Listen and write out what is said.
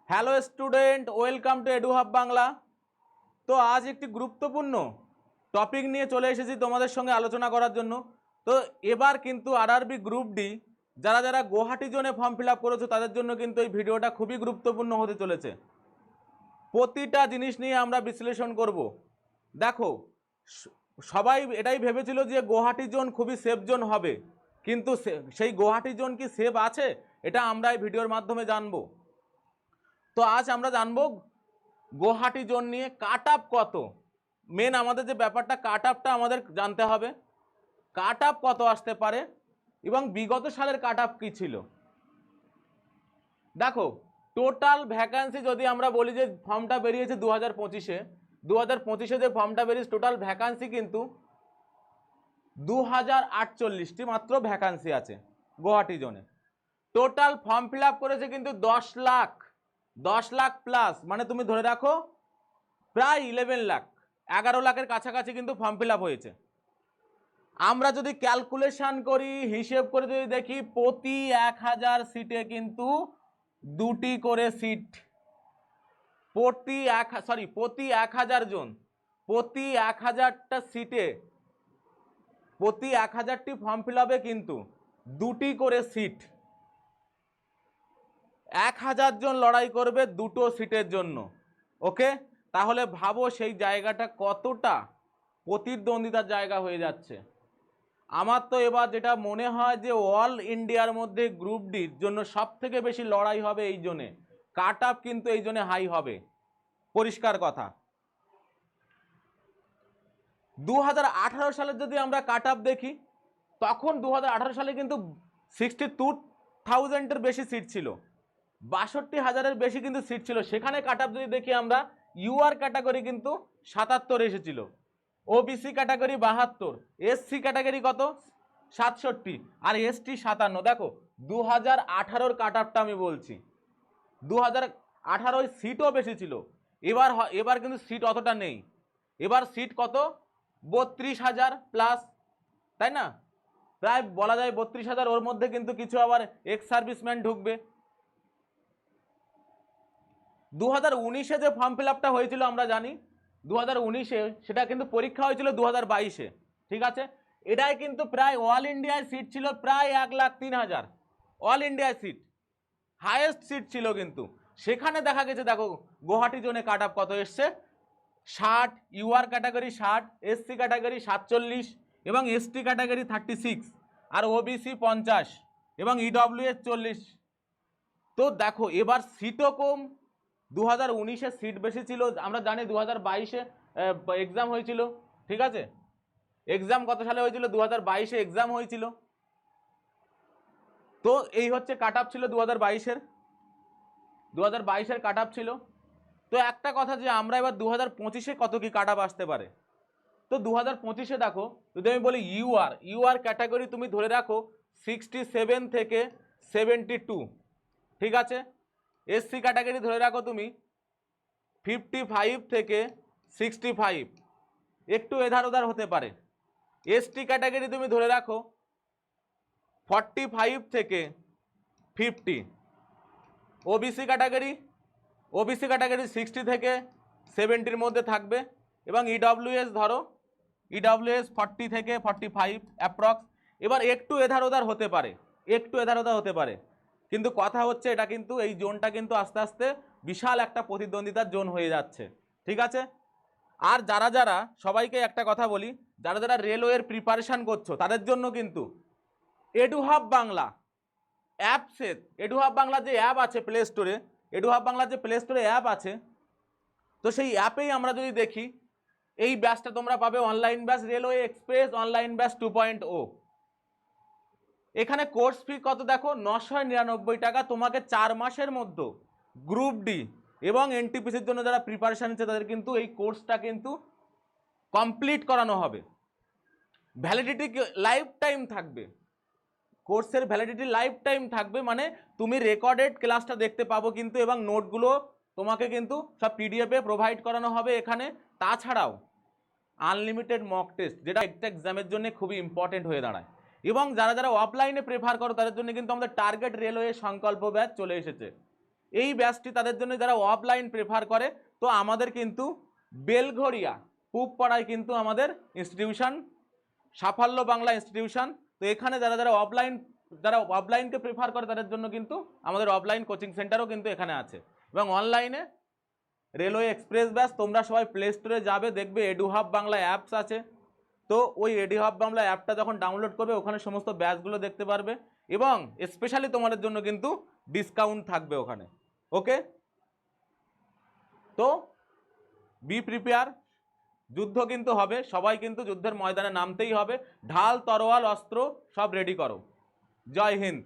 Hello student, welcome to এডুহাব Bangla. তো আজ একটি গুরুত্বপূর্ণ টপিক নিয়ে চলে এসেছি তোমাদের সঙ্গে আলোচনা করার জন্য। তো এবার কিন্তু আরআরবি গ্রুপ ডি যারা যারা গুয়াহাটি জোনে ফর্ম ফিল আপ করেছো তাদের জন্য কিন্তু এই ভিডিওটা খুবই গুরুত্বপূর্ণ হতে চলেছে। প্রতিটা জিনিস নিয়ে আমরা বিশ্লেষণ করব। দেখো, সবাই এটাই ভেবেছিল যে গুয়াহাটি জোন খুবই সেফ জোন হবে, কিন্তু সেই গুয়াহাটি জোন কি সেফ আছে এটা আমরা এই ভিডিওর মাধ্যমে জানবো। তো আজ আমরা জানবো গুয়াহাটি জোন নিয়ে কাট আপ কত। মেন আমাদের যে ব্যাপারটা, কাট আপটা আমাদের জানতে হবে, কাট আপ কত আসতে পারে এবং বিগত সালের কাট আপ কী ছিল। দেখো, টোটাল ভ্যাকান্সি যদি আমরা বলি যে ফর্মটা বেরিয়েছে 2025-এ যে ফর্মটা বেরিয়েছে টোটাল ভ্যাকান্সি কিন্তু 2048টি মাত্র ভ্যাকান্সি আছে গুয়াহাটি জোনে। টোটাল ফর্ম ফিল আপ করেছে কিন্তু 10 লাখ প্লাস, মানে তুমি ধরে রাখো প্রায় 11 লাখ, 11 লাখের কাছাকাছি কিন্তু ফর্ম ফিল আপ হয়েছে। আমরা যদি ক্যালকুলেশন করি, হিসেব করে যদি দেখি, প্রতি 1000 সিটে কিন্তু দুটি করে সিট, প্রতি 1000 জন, প্রতি 1000টা সিটে, প্রতি 1000টি ফর্ম ফিল আপে কিন্তু দুটি করে সিট। 1000 জন লড়াই করবে দুটো সিটের জন্য। ওকে, তাহলে ভাবো সেই জায়গাটা কতটা প্রতিদ্বন্দ্বিতার জায়গা হয়ে যাচ্ছে। আমার তো এবার যেটা মনে হয় যে অল ইন্ডিয়ার মধ্যে গ্রুপ ডির জন্য সব থেকে বেশি লড়াই হবে এই জোনে, কাট আপ কিন্তু এই জোনে হাই হবে, পরিষ্কার কথা। 2018 সালের যদি আমরা কাট আপ দেখি, তখন 2018 সালে কিন্তু 62,000-এর বেশি সিট ছিল, 62,000-এর বেশি কিন্তু সিট ছিল। সেখানে কাট আপ যদি দেখি আমরা, ইউআর ক্যাটাগরি কিন্তু 77 এসেছিল, ওবিসি ক্যাটাগরি 72, এসসি ক্যাটাগরি কত 67 আর এসটি 57। দেখো 2018-র কাট আপটা আমি বলছি, 2018 সিটও বেশি ছিল। এবার কিন্তু সিট অতটা নেই, এবার সিট কত 32,000 প্লাস, তাই না? প্রায় বলা যায় 32,000। ওর মধ্যে কিন্তু কিছু আবার এক্স সার্ভিসম্যান ঢুকবে। 2019-এ যে ফর্ম ফিল আপটা হয়েছিল আমরা জানি, 2019-এ সেটা কিন্তু পরীক্ষা হয়েছিল 2022-এ, ঠিক আছে। এটাই কিন্তু প্রায় অল ইন্ডিয়ায় সিট ছিল প্রায় 1,03,000, অল ইন্ডিয়ায় সিট, হাইয়েস্ট সিট ছিল। কিন্তু সেখানে দেখা গেছে, দেখো গুয়াহাটি জোনে কাট আপ কত এসছে, 60, ইউআর ক্যাটাগরি 60, এসসি ক্যাটাগরি 47 এবং এসটি ক্যাটাগরি 36 আর ওবিসি 50 এবং ইডব্লিউএস 40। তো দেখো এবার সিটও কম, 2019-এ সিট বেশি ছিল। আমরা জানি 2022-এ এক্সাম হয়েছিল, ঠিক আছে। এক্সাম কত সালে হয়েছিল, 2022-এ এক্সাম হয়েছিল। তো এই হচ্ছে কাট আপ ছিল 2022-এর কাট আপ ছিল। তো একটা কথা যে আমরা এবার 2025-এ কত কি কাট আপ আসতে পারে। তো 2025-এ দেখো, যদি আমি বলি ইউআর ক্যাটাগরি তুমি ধরে রাখো 67 থেকে 72, ঠিক আছে। এসসি ক্যাটাগরি ধরে রাখো তুমি 55 থেকে 65, একটু এধার ওধার হতে পারে। এসটি ক্যাটাগরি তুমি ধরে রাখো 45 থেকে 50। ওবিসি ক্যাটাগরি 60 থেকে 70-র মধ্যে থাকবে এবং ইডব্লিউএস ধরো, ইডব্লিউএস 40 থেকে 45 অ্যাপ্রক্স। এবার একটু এধার ওধার হতে পারে, কিন্তু কথা হচ্ছে এটা কিন্তু এই জোনটা কিন্তু আস্তে আস্তে বিশাল একটা প্রতিদ্বন্দ্বিতার জোন হয়ে যাচ্ছে, ঠিক আছে। আর যারা যারা, সবাইকে একটা কথা বলি, যারা যারা রেলওয়ের প্রিপারেশান করছো তাদের জন্য কিন্তু এডুহাব বাংলা অ্যাপসে, এডুহাব বাংলা যে অ্যাপ আছে প্লে স্টোরে, এডুহাব বাংলার যে প্লে স্টোরে অ্যাপ আছে, তো সেই অ্যাপেই আমরা যদি দেখি এই ব্যাচটা তোমরা পাবে, online batch railway express online batch 2.0। এখানে কোর্স ফি কত দেখো, 999 টাকা। তোমাকে 4 মাসের মধ্যে গ্রুপ ডি এবং এনটিপিসির জন্য যারা প্রিপারেশান নিচ্ছে তাদের কিন্তু এই কোর্সটা কিন্তু কমপ্লিট করানো হবে। ভ্যালিডিটি লাইফ টাইম থাকবে, কোর্সের ভ্যালিডিটি লাইফ টাইম থাকবে, মানে তুমি রেকর্ডেড ক্লাসটা দেখতে পাবো কিন্তু, এবং নোটগুলো তোমাকে কিন্তু সব পিডিএফে প্রোভাইড করানো হবে এখানে। তাছাড়াও আনলিমিটেড মক টেস্ট, যেটা একটা এক্সামের জন্য খুবই ইম্পর্টেন্ট হয়ে দাঁড়ায়। এবং যারা যারা অফলাইনে প্রেফার করো তাদের জন্য কিন্তু আমাদের টার্গেট রেলওয়ে সংকল্প ব্যাচ চলে এসেছে। এই ব্যাচটি তাদের জন্য যারা অফলাইন প্রেফার করে, তো আমাদের কিন্তু বেলঘড়িয়া পুবপাড়ায় কিন্তু আমাদের ইনস্টিটিউশন সাফল্য বাংলা ইনস্টিটিউশন। তো এখানে যারা অফলাইনকে প্রেফার করে তাদের জন্য কিন্তু আমাদের অফলাইন কোচিং সেন্টারও কিন্তু এখানে আছে। এবং অনলাইনে রেলওয়ে এক্সপ্রেস ব্যাচ, তোমরা সবাই প্লে স্টোরে যাবে, দেখবে এডুহাব বাংলা অ্যাপস আছে। তো ওই এডুহাব বাংলা অ্যাপটা যখন ডাউনলোড করবে ওখানে সমস্ত ব্যাচগুলো দেখতে পারবে, এবং স্পেশালি তোমাদের জন্য কিন্তু ডিসকাউন্ট থাকবে ওখানে। ওকে, তো বি প্রিপেয়ার, যুদ্ধ কিন্তু হবে, সবাই কিন্তু যুদ্ধের ময়দানে নামতেই হবে, ঢাল তরোয়াল অস্ত্র সব রেডি করো। জয় হিন্দ।